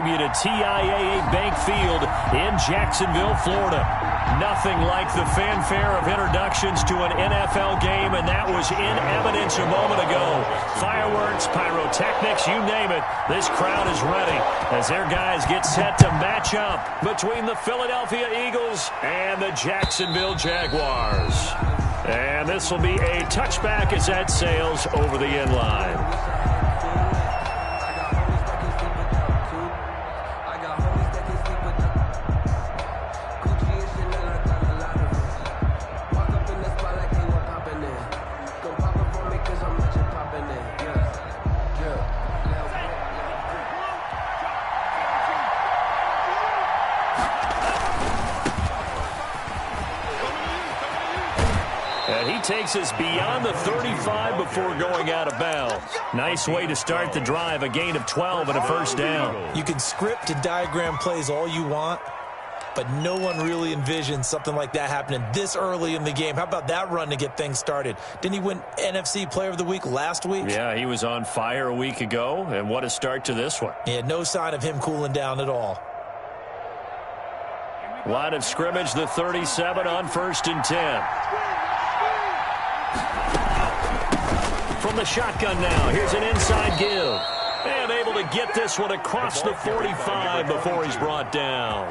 To TIAA Bank Field in Jacksonville, Florida. Nothing like the fanfare of introductions to an NFL game, and that was in evidence a moment ago. Fireworks, pyrotechnics, you name it. This crowd is ready as their guys get set to match up between the Philadelphia Eagles and the Jacksonville Jaguars. And this will be a touchback as that sails over the end line. Takes us beyond the 35 before going out of bounds. Nice way to start the drive, a gain of 12 and a first down. You can script and diagram plays all you want, but no one really envisioned something like that happening this early in the game. How about that run to get things started? Didn't he win NFC Player of the Week last week? Yeah, he was on fire a week ago, and what a start to this one. Yeah, no sign of him cooling down at all. Line of scrimmage, the 37 on 1st and 10. From the shotgun now, here's an inside give. And able to get this one across the 45 before he's brought down.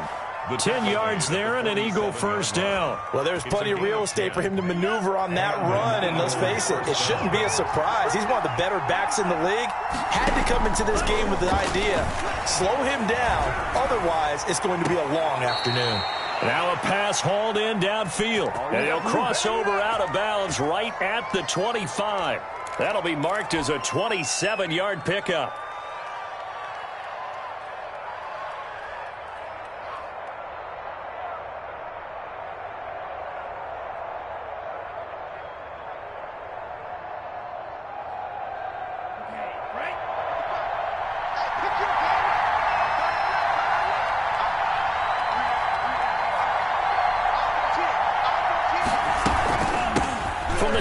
10 yards there and an Eagle first down. Well, there's plenty of real estate for him to maneuver on that run, and let's face it, it shouldn't be a surprise. He's one of the better backs in the league. Had to come into this game with the idea, slow him down, otherwise it's going to be a long afternoon. Now a pass hauled in downfield, and he'll cross over out of bounds right at the 25. That'll be marked as a 27-yard pickup.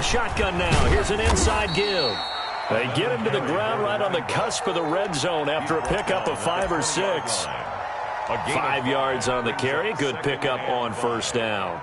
Shotgun now. Here's an inside give. They get him to the ground right on the cusp of the red zone after a pickup of 5 or 6. 5 yards on the carry. Good pickup on first down.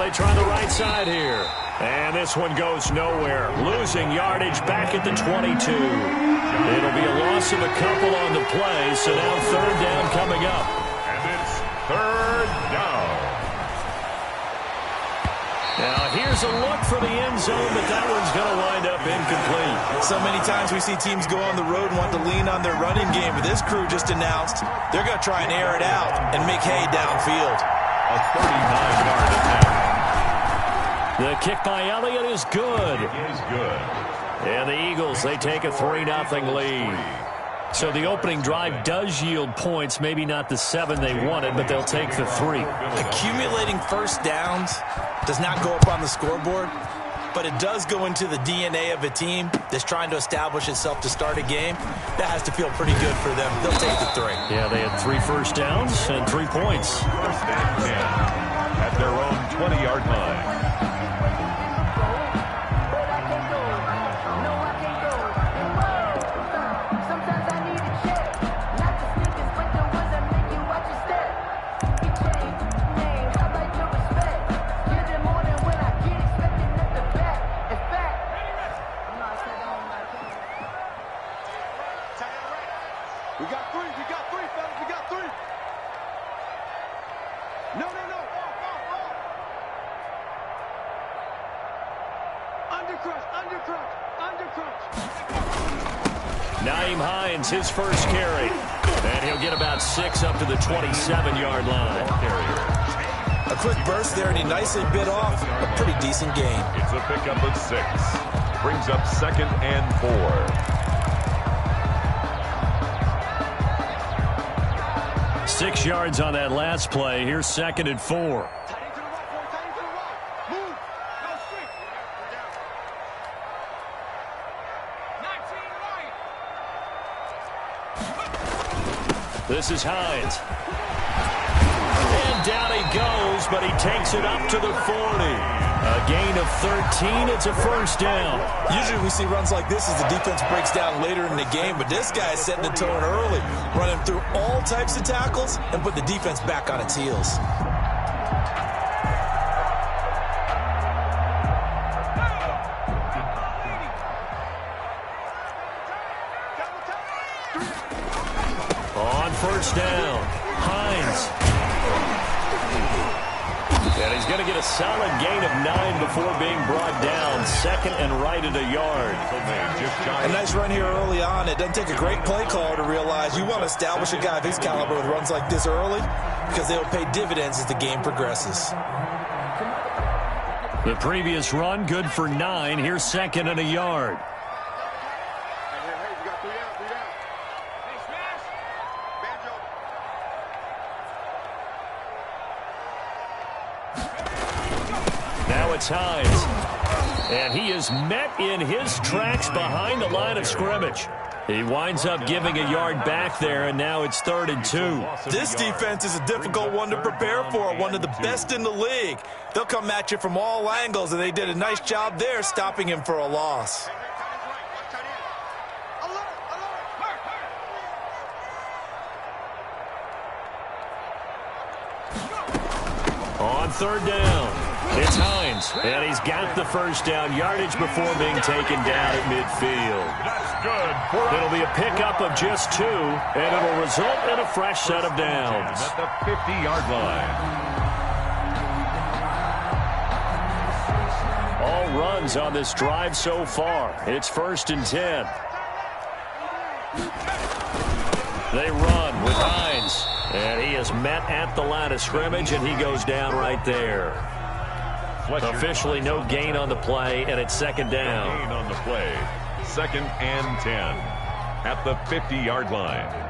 Try the right side here. And this one goes nowhere. Losing yardage back at the 22. It'll be a loss of a couple on the play, so now 3rd down coming up. And it's 3rd down. Now here's a look for the end zone, but that one's going to wind up incomplete. So many times we see teams go on the road and want to lean on their running game, but this crew just announced they're going to try and air it out and make hay downfield. A 39-yard attempt. The kick by Elliott is good. It is good. And the Eagles, they take a 3-0 lead. So the opening drive does yield points, maybe not the 7 they wanted, but they'll take the 3. Accumulating first downs does not go up on the scoreboard, but it does go into the DNA of a team that's trying to establish itself to start a game. That has to feel pretty good for them. They'll take the 3. Yeah, they had 3 first downs and 3 points. 1st and 10 at their own 20-yard line. His first carry, and he'll get about 6 up to the 27-yard line. A quick burst there, and he nicely bit off a pretty decent gain. It's a pickup of 6. Brings up 2nd and 4. 6 yards on that last play. Here's 2nd and 4. This is Hines. And down he goes, but he takes it up to the 40. A gain of 13. It's a first down. Usually we see runs like this as the defense breaks down later in the game, but this guy is setting the tone early, running through all types of tackles and put the defense back on its heels. On first down, Hines. And he's going to get a solid gain of 9 before being brought down. Second and right at a yard. A nice run here early on. It doesn't take a great play caller to realize you want to establish a guy of his caliber with runs like this early because they'll pay dividends as the game progresses. The previous run, good for 9. Here's second and a yard. Now it's Hines. And he is met in his tracks behind the line of scrimmage. He winds up giving a yard back there, and now it's 3rd and 2. This defense is a difficult one to prepare for, one of the best in the league. They'll come at you from all angles, and they did a nice job there stopping him for a loss. On 3rd down, it's Hines, and he's got the first down yardage before being taken down at midfield. That's good. It'll be a pickup of just 2, and it'll result in a fresh set of downs. At the 50-yard line. All runs on this drive so far. It's 1st and 10. They run with Hines. And he is met at the line of scrimmage, and he goes down right there. Officially no gain on the play, and it's 2nd down. Gain on the play. 2nd and 10 at the 50-yard line.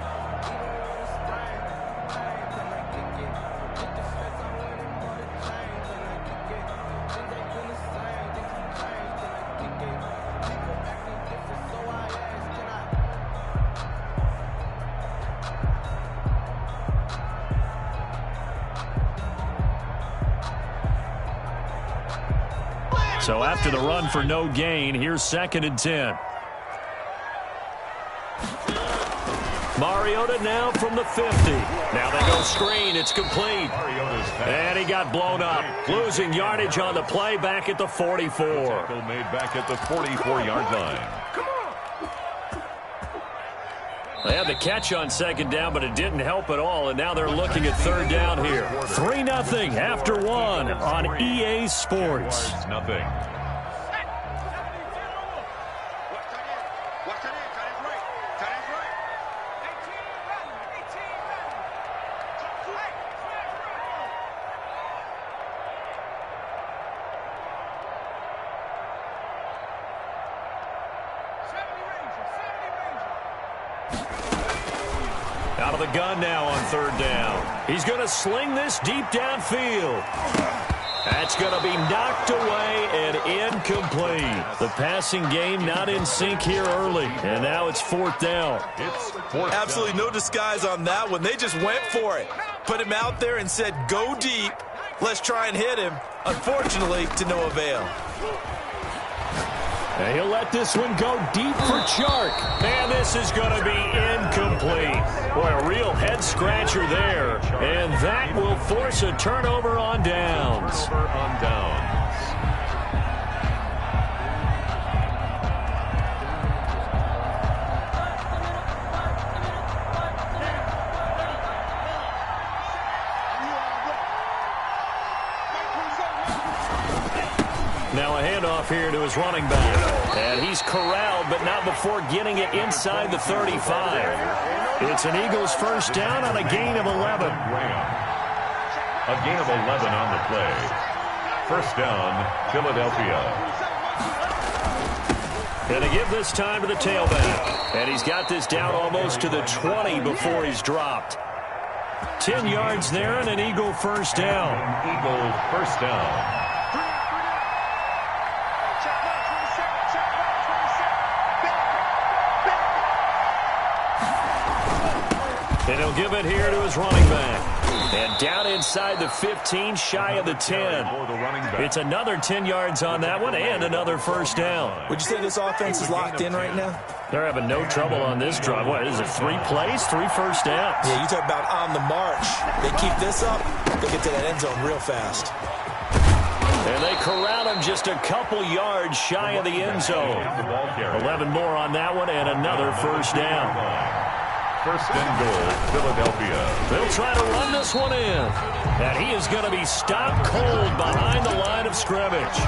So after the run for no gain, here's 2nd and 10. Mariota now from the 50. Now they go screen. It's complete. And he got blown up. Losing yardage on the play back at the 44. Tackle made back at the 44-yard line. They had the catch on 2nd down, but it didn't help at all, and now they're looking at 3rd down here. 3-0 after 1 on EA Sports. Nothing. Out of the gun now on 3rd down. He's going to sling this deep downfield. That's going to be knocked away and incomplete. The passing game not in sync here early, and now it's 4th down. Absolutely no disguise on that one. They just went for it. Put him out there and said, go deep. Let's try and hit him. Unfortunately, to no avail. And he'll let this one go deep for Chark. And this is going to be incomplete. Boy, a real head-scratcher there. And that will force a turnover on downs. Now a handoff here to his running back. And he's corralled, but not before getting it inside the 35. It's an Eagles first down on a gain of 11. A gain of 11 on the play. First down, Philadelphia. And to give this time to the tailback. And he's got this down almost to the 20 before he's dropped. 10 yards there and an Eagle first down. Eagle first down. And he'll give it here to his running back. And down inside the 15, shy of the 10. It's another 10 yards on that one and another first down. Would you say this offense is locked in right now? They're having no trouble on this drive. What is it, 3 plays, 3 first downs? Yeah, you talk about on the march. They keep this up, they get to that end zone real fast. And they corral him just a couple yards shy of the end zone. 11 more on that one and another first down. First and goal, Philadelphia. They'll try to run this one in. And he is going to be stopped cold behind the line of scrimmage.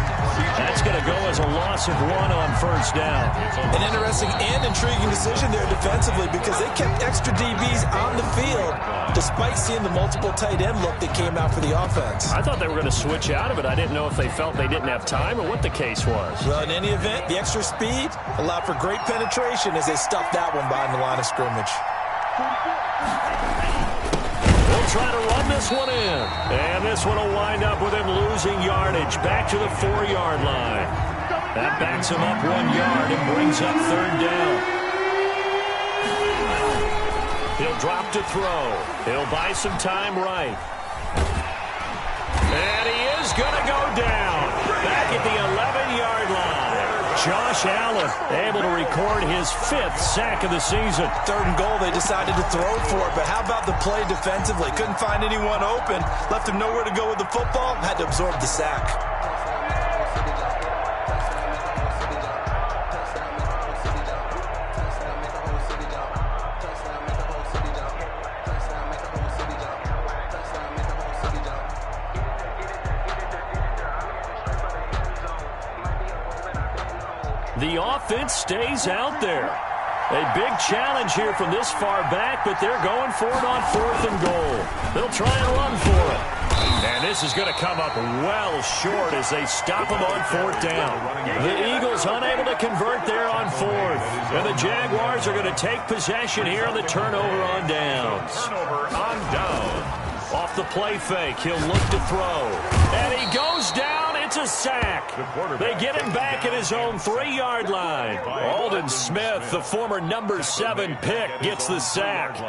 That's going to go as a loss of 1 on first down. An interesting and intriguing decision there defensively because they kept extra DBs on the field despite seeing the multiple tight end look that came out for the offense. I thought they were going to switch out of it. I didn't know if they felt they didn't have time or what the case was. Well, in any event, the extra speed allowed for great penetration as they stuffed that one behind the line of scrimmage. They'll try to run this one in. And this one will wind up with him losing yardage back to the 4-yard line. That backs him up 1 yard and brings up third down. He'll drop to throw. He'll buy some time right. And he is going to go down. Back at the 11-yard line. Josh Allen able to record his 5th sack of the season. 3rd and goal, they decided to throw for it, but how about the play defensively? Couldn't find anyone open, left him nowhere to go with the football, had to absorb the sack. The offense stays out there. A big challenge here from this far back, but they're going for it on 4th and goal. They'll try and run for it. And this is going to come up well short as they stop him on 4th down. The Eagles unable to convert there on 4th. And the Jaguars are going to take possession here on the turnover on downs. Turnover on downs. Off the play fake, he'll look to throw. And he goes down. It's a sack. They get him back at his own 3-yard line. Aldon Smith, the former number 7 pick, gets the sack.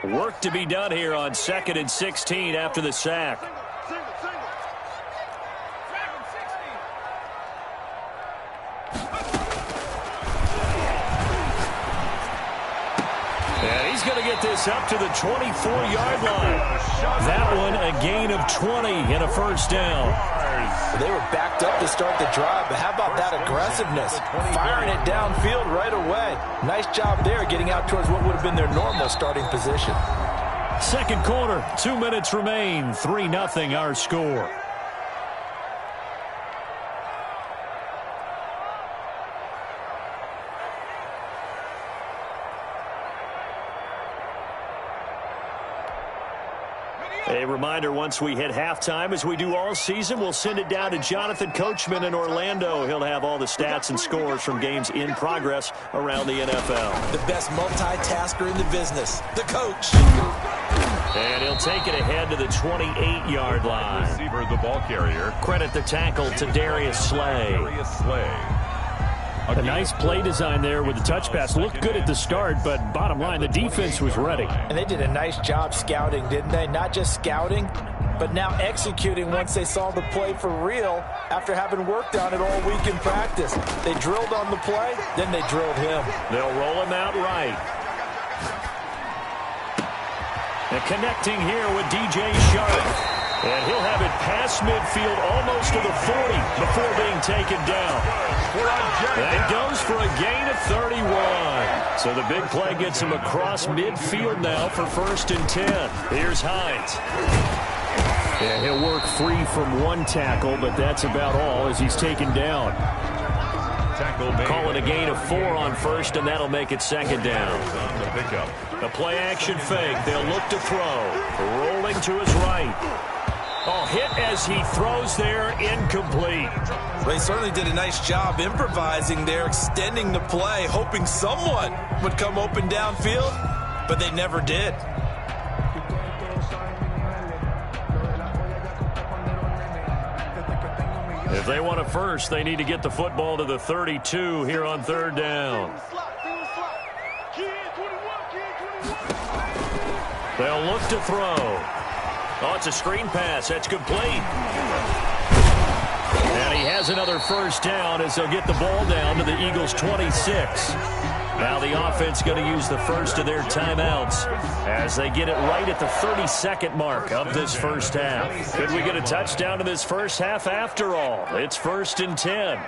Work to be done here on 2nd and 16 after the sack. And he's going to get this up to the 24-yard line. That one a gain of 20 and a first down. They were backed up to start the drive, but how about that aggressiveness? Firing it downfield right away. Nice job there getting out towards what would have been their normal starting position. Second quarter, 2 minutes remain. 3-0 our score. A reminder, once we hit halftime, as we do all season, we'll send it down to Jonathan Coachman in Orlando. He'll have all the stats and scores from games in progress around the NFL. The best multitasker in the business, the coach. And he'll take it ahead to the 28-yard line. Receiver, the ball carrier. Credit the tackle to Darius Slay. A nice play design there with the touch pass. Looked good at the start, but bottom line, the defense was ready. And they did a nice job scouting, didn't they? Not just scouting, but now executing once they saw the play for real after having worked on it all week in practice. They drilled on the play, then they drilled him. They'll roll him out right. And connecting here with DJ Sharp. And he'll have it past midfield almost to the 40 before being taken down. That goes for a gain of 31. So the big play gets him across midfield now for 1st and 10. Here's Hines. Yeah, he'll work free from one tackle, but that's about all as he's taken down. Call it a gain of 4 on 1st, and that'll make it 2nd down. A play action fake. They'll look to throw. Rolling to his right. Oh, hit as he throws there, incomplete. They certainly did a nice job improvising there, extending the play, hoping someone would come open downfield. but they never did. If they want a first, they need to get the football to the 32 here on third down. They'll look to throw. Oh, it's a screen pass. That's complete. And he has another first down as they'll get the ball down to the Eagles' 26. Now the offense going to use the first of their timeouts as they get it right at the 32nd mark of this first half. Could we get a touchdown in this first half after all? It's 1st and 10.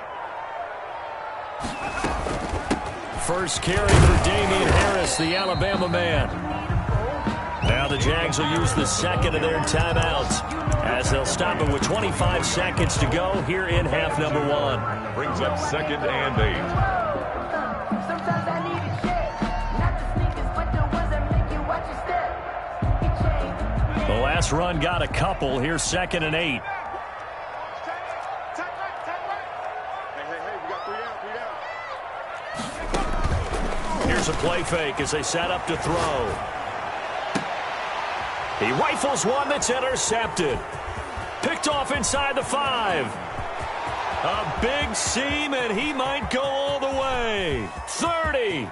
First carry for Damian Harris, the Alabama man. Now the Jags will use the second of their timeouts as they'll stop it with 25 seconds to go here in half number 1. Brings up 2nd and 8. The last run got a couple. Here's 2nd and 8. Here's a play fake as they set up to throw. He rifles one that's intercepted. Picked off inside the 5. A big seam, and he might go all the way. 30.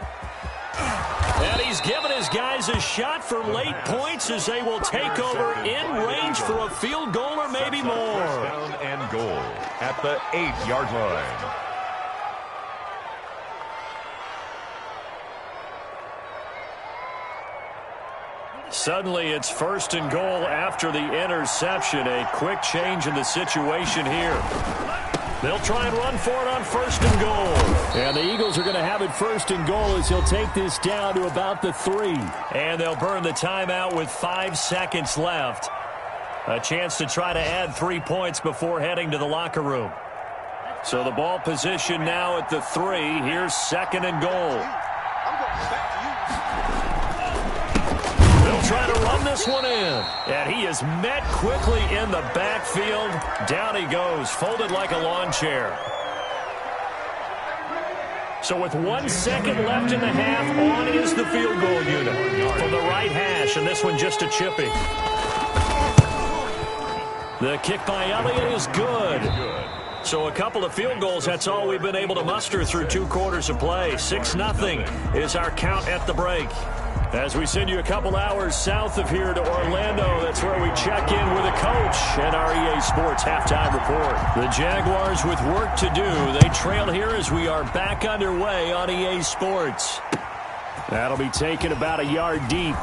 And he's given his guys a shot for late points as they will take over in range for a field goal or maybe more. Down and goal at the 8-yard line. Suddenly it's 1st and goal after the interception. A quick change in the situation here. They'll try and run for it on 1st and goal. And the Eagles are going to have it 1st and goal as he'll take this down to about the 3. And they'll burn the timeout with 5 seconds left. A chance to try to add 3 points before heading to the locker room. So the ball position now at the 3. Here's 2nd and goal. They'll try to run this one in. And he is met quickly in the backfield. Down he goes, folded like a lawn chair. So with 1 second left in the half, on is the field goal unit from the right hash, and this one just a chippy. The kick by Elliott is good. So a couple of field goals, that's all we've been able to muster through 2 quarters of play. 6-0 is our count at the break. As we send you a couple hours south of here to Orlando, that's where we check in with a coach and our EA Sports halftime report. The Jaguars with work to do. They trail here as we are back underway on EA Sports. That'll be taken about a yard deep.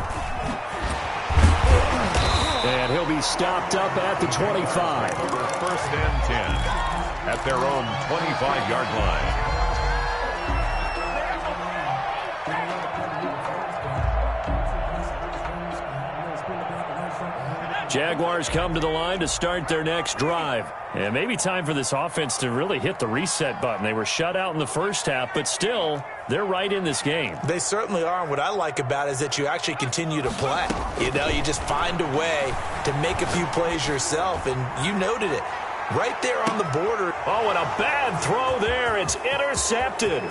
And he'll be stopped up at the 25. 1st and 10 at their own 25-yard line. Jaguars come to the line to start their next drive. And maybe time for this offense to really hit the reset button. They were shut out in the first half, but still, they're right in this game. They certainly are, and what I like about it is that you actually continue to play. You know, you just find a way to make a few plays yourself, and you noted it. Right there on the border. Oh, and a bad throw there. It's intercepted.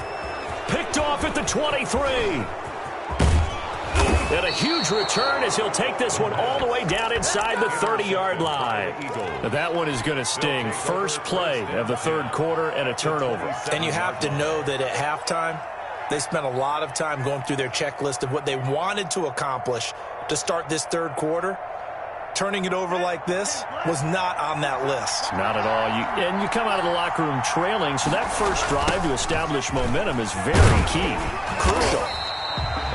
Picked off at the 23. And a huge return as he'll take this one all the way down inside the 30-yard line. Now that one is going to sting. First play of the 3rd quarter and a turnover. And you have to know that at halftime, they spent a lot of time going through their checklist of what they wanted to accomplish to start this 3rd quarter. Turning it over like this was not on that list. Not at all. And you come out of the locker room trailing, so that first drive to establish momentum is very key. Crucial.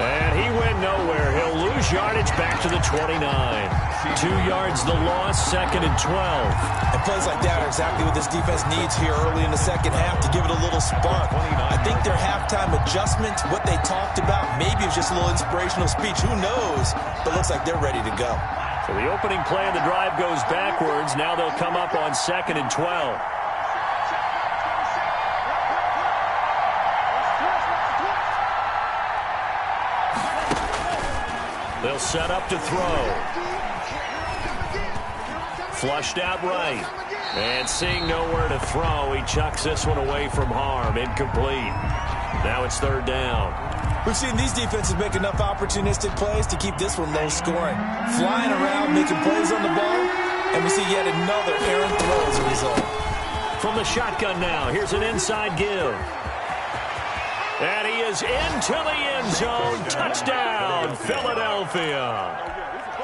And he went nowhere. He'll lose yardage back to the 29. 2 yards the loss, 2nd and 12. And plays like that are exactly what this defense needs here early in the second half to give it a little spark. I think their halftime adjustment, what they talked about, maybe it was just a little inspirational speech. Who knows? But looks like they're ready to go. So the opening play of the drive goes backwards. Now they'll come up on 2nd and 12. They'll set up to throw. Flushed out right. And seeing nowhere to throw, he chucks this one away from harm. Incomplete. Now it's 3rd down. We've seen these defenses make enough opportunistic plays to keep this one low scoring. Flying around, making plays on the ball, and we see yet another errant throw as a result. From the shotgun now, here's an inside give. And he is into the end zone. Touchdown, Philadelphia.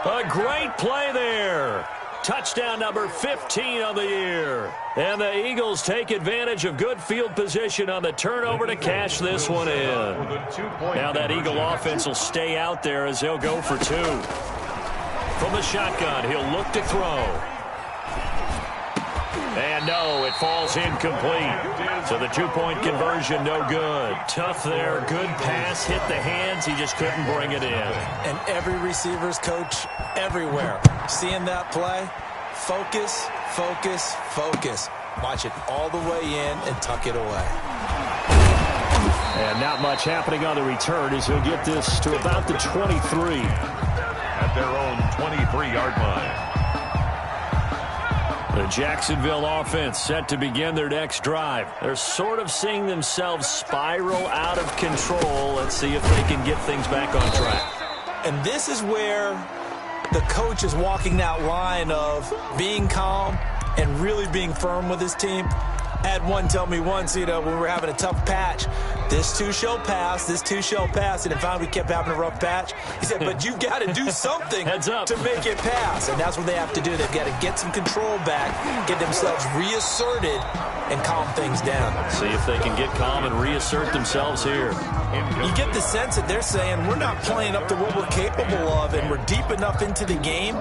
A great play there. Touchdown number 15 of the year. And the Eagles take advantage of good field position on the turnover to cash this one in. Now that Eagle offense will stay out there as they'll go for 2. From the shotgun, he'll look to throw. And no, it falls incomplete. So the 2-point conversion, no good. Tough there, good pass, hit the hands. He just couldn't bring it in. And every receiver's coach everywhere, seeing that play, focus, focus, focus. Watch it all the way in and tuck it away. And not much happening on the return as he'll get this to about the 23. At their own 23-yard line. The Jacksonville offense set to begin their next drive. They're sort of seeing themselves spiral out of control. Let's see if they can get things back on track. And this is where the coach is walking that line of being calm and really being firm with his team. I had one tell me once, when we were having a tough patch, this too shall pass, this too shall pass. And finally we kept having a rough patch. He said, but you've got to do something to make it pass. And that's what they have to do. They've got to get some control back, get themselves reasserted, and calm things down. See if they can get calm and reassert themselves here. You get the sense that they're saying we're not playing up to what we're capable of, and we're deep enough into the game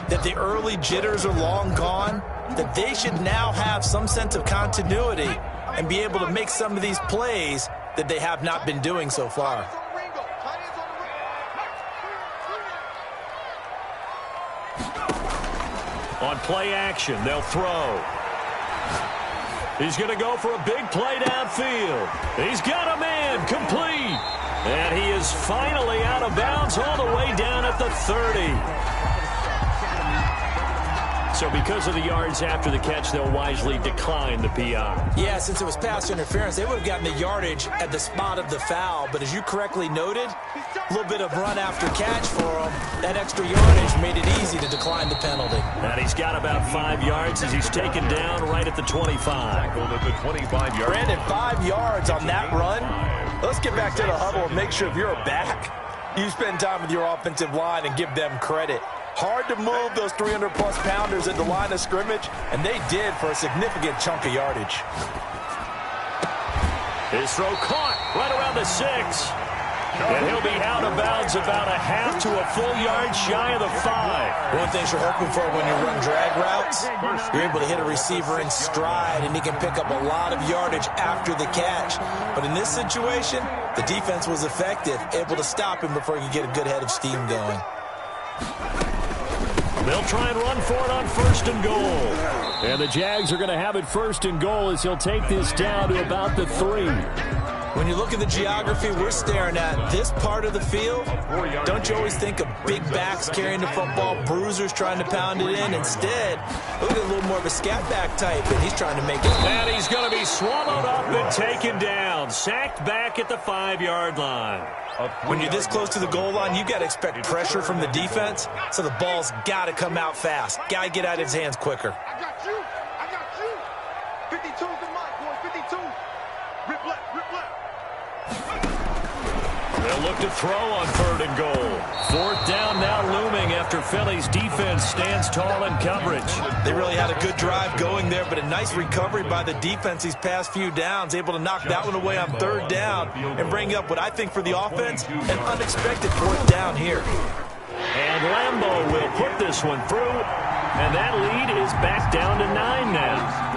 that the early jitters are long gone, that they should now have some sense of continuity and be able to make some of these plays that they have not been doing so far. On play action, they'll throw. He's going to go for a big play downfield. He's got a man complete. And he is finally out of bounds all the way down at the 30. So because of the yards after the catch, they'll wisely decline the PI. Yeah, since it was pass interference, they would have gotten the yardage at the spot of the foul. But as you correctly noted, a little bit of run after catch for him. That extra yardage made it easy to decline the penalty. And he's got about 5 yards as he's taken down right at the 25. Tackled at the 25-yard. Brandon, 5 yards on that run. Let's get back to the huddle and make sure if you're a back, you spend time with your offensive line and give them credit. Hard to move those 300-plus pounders at the line of scrimmage, and they did for a significant chunk of yardage. His throw caught right around the 6. And he'll be out of bounds about a half to a full yard shy of the 5. One thing you're hoping for when you run drag routes, you're able to hit a receiver in stride, and he can pick up a lot of yardage after the catch. But in this situation, the defense was effective, able to stop him before he could get a good head of steam going. They'll try and run for it on 1st and goal. And the Jags are going to have it 1st and goal as he'll take this down to about the 3. When you look at the geography we're staring at, this part of the field, don't you always think of big backs carrying the football, bruisers trying to pound it in? Instead, look at a little more of a scat back type, and he's trying to make it. And he's going to be swallowed up and taken down. Sacked back at the 5-yard line. When you're this close to the goal line, you got to expect pressure from the defense, so the ball's got to come out fast. Got to get out of his hands quicker. I got you. 52's the mark, boy. 52. Rip left, rip left. They'll look to throw on 3rd and goal. 4th down now looming after Philly's defense stands tall in coverage. They really had a good drive going there, but a nice recovery by the defense these past few downs, able to knock that one away on 3rd down and bring up what I think for the offense, an unexpected 4th down here. And Lambeau will put this one through, and that lead is back down to 9 now.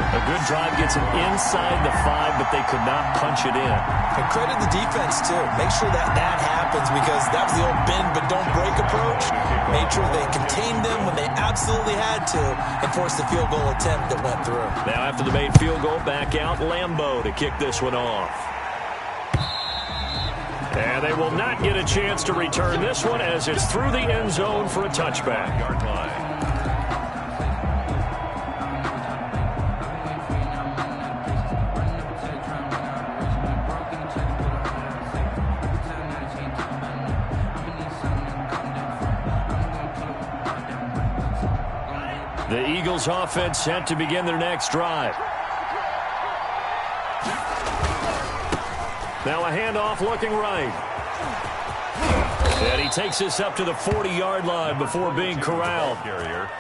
A good drive gets them inside the 5, but they could not punch it in. And credit the defense, too. Make sure that happens, because that was the old bend but don't break approach. Made sure they contained them when they absolutely had to and forced the field goal attempt that went through. Now after the made field goal, back out Lambeau to kick this one off. And they will not get a chance to return this one as it's through the end zone for a touchback. Yard line. The Eagles offense set to begin their next drive. Now a handoff looking right. And he takes this up to the 40-yard line before being corralled.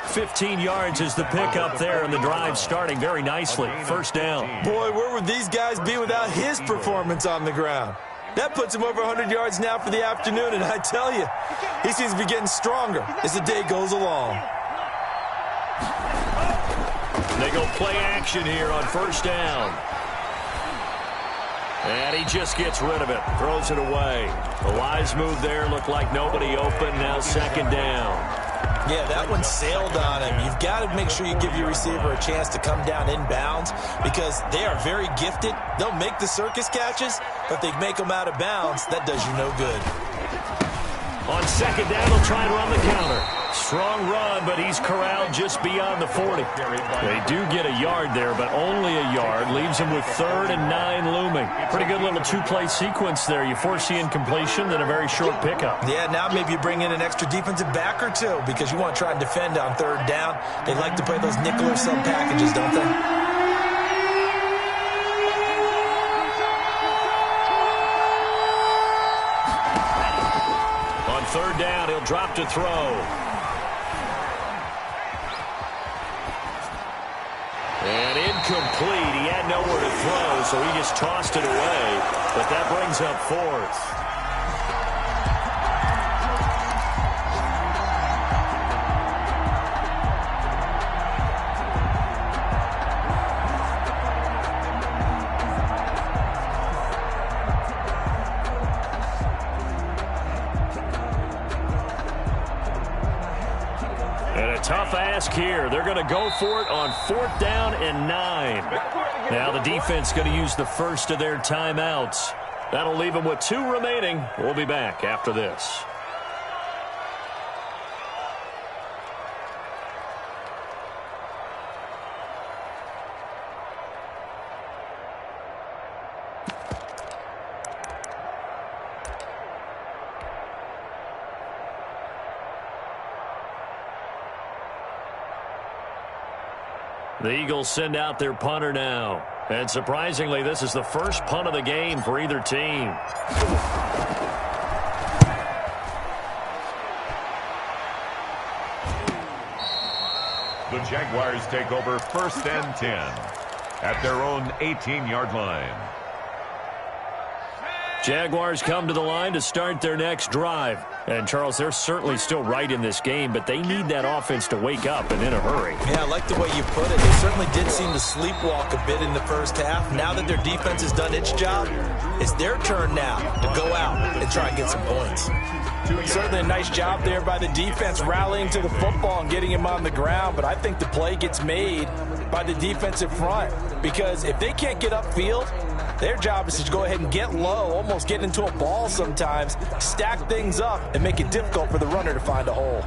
15 yards is the pickup there, and the drive starting very nicely. First down. Boy, where would these guys be without his performance on the ground? That puts him over 100 yards now for the afternoon, and I tell you, he seems to be getting stronger as the day goes along. They go play action here on first down. And he just gets rid of it, throws it away. A wise move there, looked like nobody open, now second down. Yeah, that one sailed on him. You've got to make sure you give your receiver a chance to come down inbounds because they are very gifted. They'll make the circus catches, but they make them out of bounds. That does you no good. On second down, he'll try and run the counter. Strong run, but he's corralled just beyond the 40. They do get a yard there, but only a yard. Leaves him with 3rd and 9 looming. Pretty good little two-play sequence there. You foresee incompletion, then a very short pickup. Yeah, now maybe you bring in an extra defensive back or two because you want to try and defend on 3rd down. They like to play those nickel or sub packages, don't they? Third down, he'll drop to throw. And incomplete. He had nowhere to throw, so he just tossed it away. But that brings up 4th. Tough ask here. They're going to go for it on 4th down and 9. Now the defense going to use the first of their timeouts. That'll leave them with 2 remaining. We'll be back after this. The Eagles send out their punter now. And surprisingly, this is the first punt of the game for either team. The Jaguars take over 1st and 10 at their own 18-yard line. Jaguars come to the line to start their next drive. And, Charles, they're certainly still right in this game, but they need that offense to wake up and in a hurry. Yeah, I like the way you put it. They certainly did seem to sleepwalk a bit in the first half. Now that their defense has done its job, it's their turn now to go out and try and get some points. Certainly a nice job there by the defense rallying to the football and getting him on the ground, but I think the play gets made by the defensive front because if they can't get upfield, their job is to go ahead and get low, almost get into a ball sometimes, stack things up, and make it difficult for the runner to find a hole.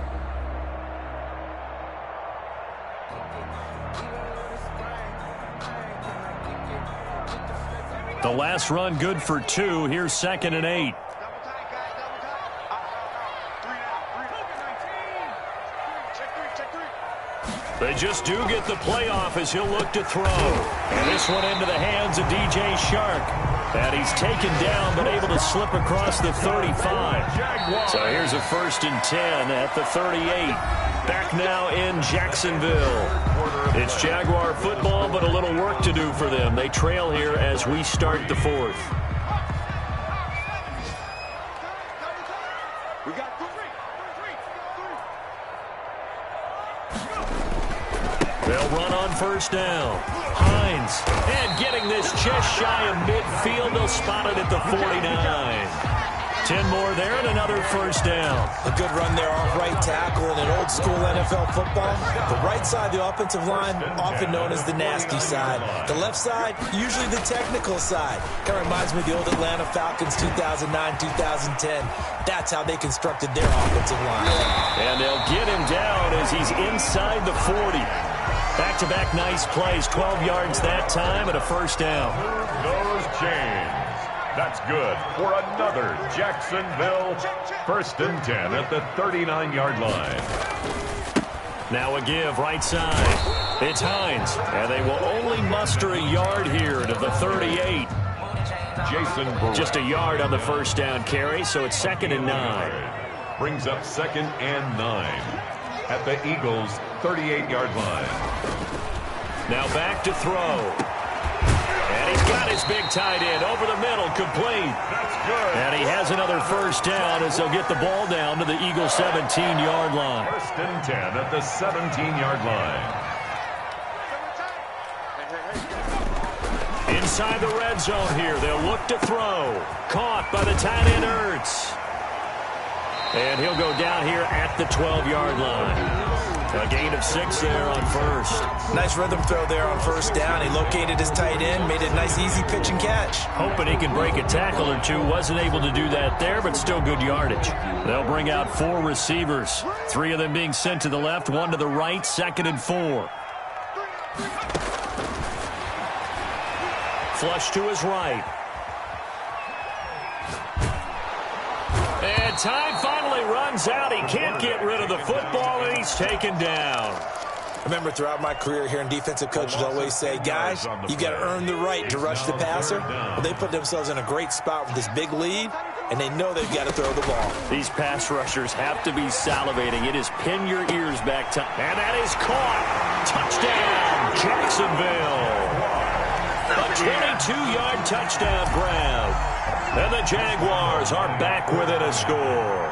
The last run good for 2. Here's 2nd and 8. They just do get the playoff as he'll look to throw. And this one into the hands of DJ Shark. And he's taken down but able to slip across the 35. So here's a 1st and 10 at the 38. Back now in Jacksonville. It's Jaguar football, but a little work to do for them. They trail here as we start the 4th. They'll run on first down. Hines, and getting this just shy of midfield. They'll spot it at the 49. 10 more there and another first down. A good run there off right tackle in an old school NFL football. The right side of the offensive line, often known as the nasty side. The left side, usually the technical side. Kind of reminds me of the old Atlanta Falcons 2009, 2010. That's how they constructed their offensive line. And they'll get him down as he's inside the 40. Back-to-back nice plays, 12 yards that time and a first down. Those chains. That's good for another Jacksonville 1st and 10 at the 39-yard line. Now a give right side. It's Hines, and they will only muster a yard here to the 38. Just a yard on the first down carry, so it's 2nd and 9. Brings up 2nd and 9 at the Eagles' 38-yard line. Now back to throw. And he's got his big tight end over the middle, complete. That's good. And he has another first down as they'll get the ball down to the Eagles' 17-yard line. 1st and 10 at the 17-yard line. Inside the red zone here, they'll look to throw. Caught by the tight end, Ertz. And he'll go down here at the 12-yard line. A gain of 6 there on first. Nice rhythm throw there on first down. He located his tight end, made it a nice easy pitch and catch. Hoping he can break a tackle or two. Wasn't able to do that there, but still good yardage. They'll bring out 4 receivers. 3 of them being sent to the left, 1 to the right, 2nd and 4. Flush to his right. And time finally runs out. He can't get rid of the football, and he's taken down. I remember throughout my career hearing defensive coaches always say, guys, you got to earn the right to rush the passer. Well, they put themselves in a great spot with this big lead, and they know they've got to throw the ball. These pass rushers have to be salivating. It is pin your ears back time. And that is caught. Touchdown, Jacksonville. A 22-yard touchdown grab. And the Jaguars are back within a score.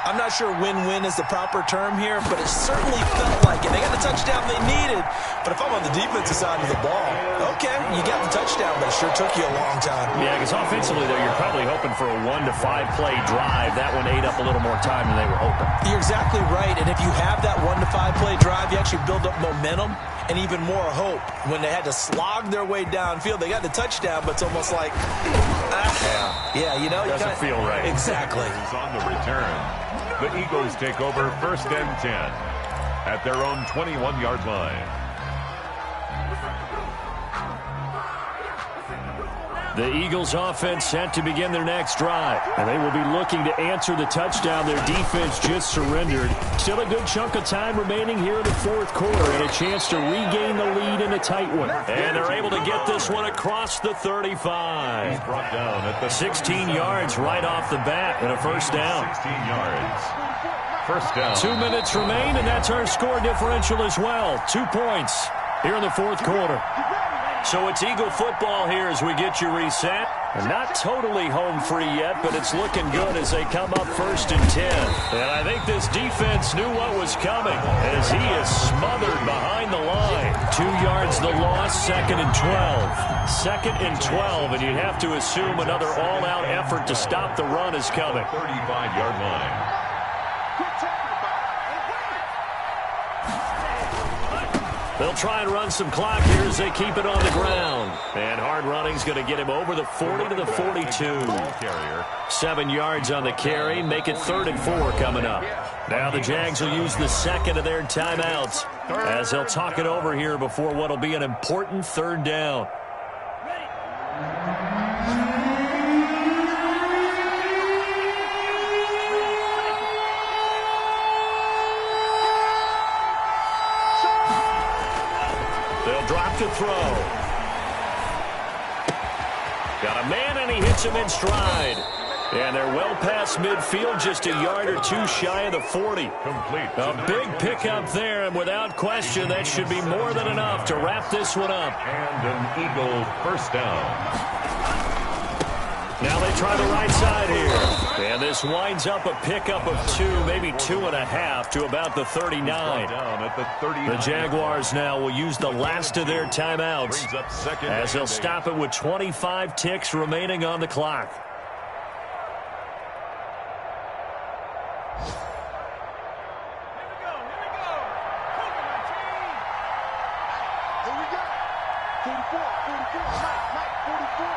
I'm not sure win-win is the proper term here, but it certainly felt like it. They got the touchdown they needed, but if I'm on the defensive side of the ball, okay, you got the touchdown, but it sure took you a long time. Yeah, because offensively, though, you're probably hoping for a 1 to 5 play drive. That one ate up a little more time than they were hoping. You're exactly right, and if you have that 1 to 5 play drive, you actually build up momentum and even more hope. When they had to slog their way downfield, they got the touchdown, but it's almost like, yeah, you know. Doesn't feel right. Exactly. On the return, the Eagles take over 1st and 10 at their own 21-yard line. The Eagles offense set to begin their next drive, and they will be looking to answer the touchdown their defense just surrendered. Still a good chunk of time remaining here in the 4th quarter, and a chance to regain the lead in a tight one. And they're able to get this one across the 35. He's brought down at the 16 yards right off the bat and a first down. 16 yards. First down. 2 minutes remain, and that's our score differential as well. 2 points here in the 4th quarter. So it's Eagle football here as we get you reset. Not totally home free yet, but it's looking good as they come up 1st and 10. And I think this defense knew what was coming as he is smothered behind the line. 2 yards the loss, 2nd and 12. 2nd and 12, and you have to assume another all-out effort to stop the run is coming. 35-yard line. They'll try and run some clock here as they keep it on the ground. And hard running's going to get him over the 40 to the 42. 7 yards on the carry. Make it 3rd and 4 coming up. Now the Jags will use the 2nd of their timeouts as they'll talk it over here before what will be an important 3rd down. Drop to throw. Got a man, and he hits him in stride. And they're well past midfield, just a yard or 2 shy of the 40. Complete. A big pickup there, and without question, that should be more than enough to wrap this one up. And an Eagle first down. Now they try the right side here. And this winds up a pickup of 2, maybe 2.5 to about the 39. Down at the 39. The Jaguars now will use the last of their timeouts as they'll stop it with 25 ticks remaining on the clock. Here we go. 44, Mike, 44.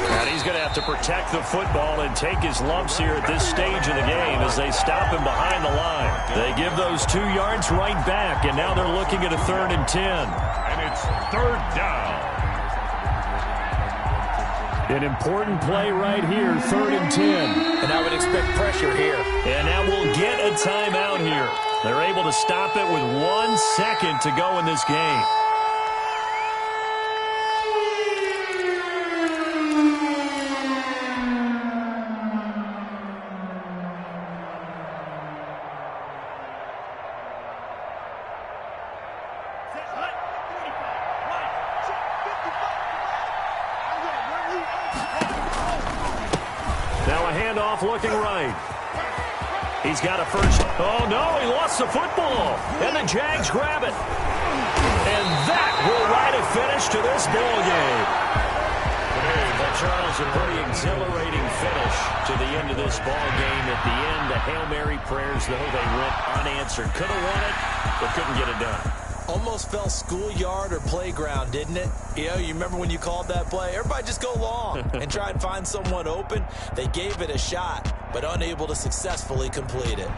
And he's going to have to protect the football and take his lumps here at this stage of the game as they stop him behind the line. They give those 2 yards right back, and now they're looking at a 3rd and 10. And it's 3rd down. An important play right here, 3rd and 10. And I would expect pressure here. And now we'll get a timeout here. They're able to stop it with 1 second to go in this game. Now a handoff looking right. He's got a first. Oh, no, he lost the football. And the Jags grab it. And that will write a finish to this ball game. Well, Charles, a pretty exhilarating finish to the end of this ball game. At the end, the Hail Mary prayers, though, they went unanswered. Could have won it, but couldn't get it done. Almost felt schoolyard or playground, didn't it? You remember when you called that play? Everybody just go long and try and find someone open. They gave it a shot, but unable to successfully complete it.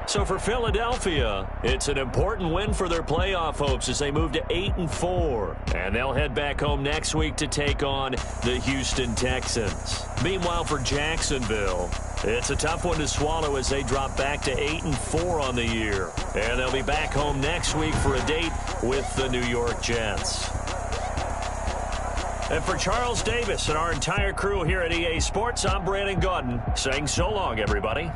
So for Philadelphia, it's an important win for their playoff hopes as they move to 8-4. And they'll head back home next week to take on the Houston Texans. Meanwhile, for Jacksonville, it's a tough one to swallow as they drop back to 8-4 on the year. And they'll be back home next week for a date with the New York Jets. And for Charles Davis and our entire crew here at EA Sports, I'm Brandon Gaudin saying so long, everybody.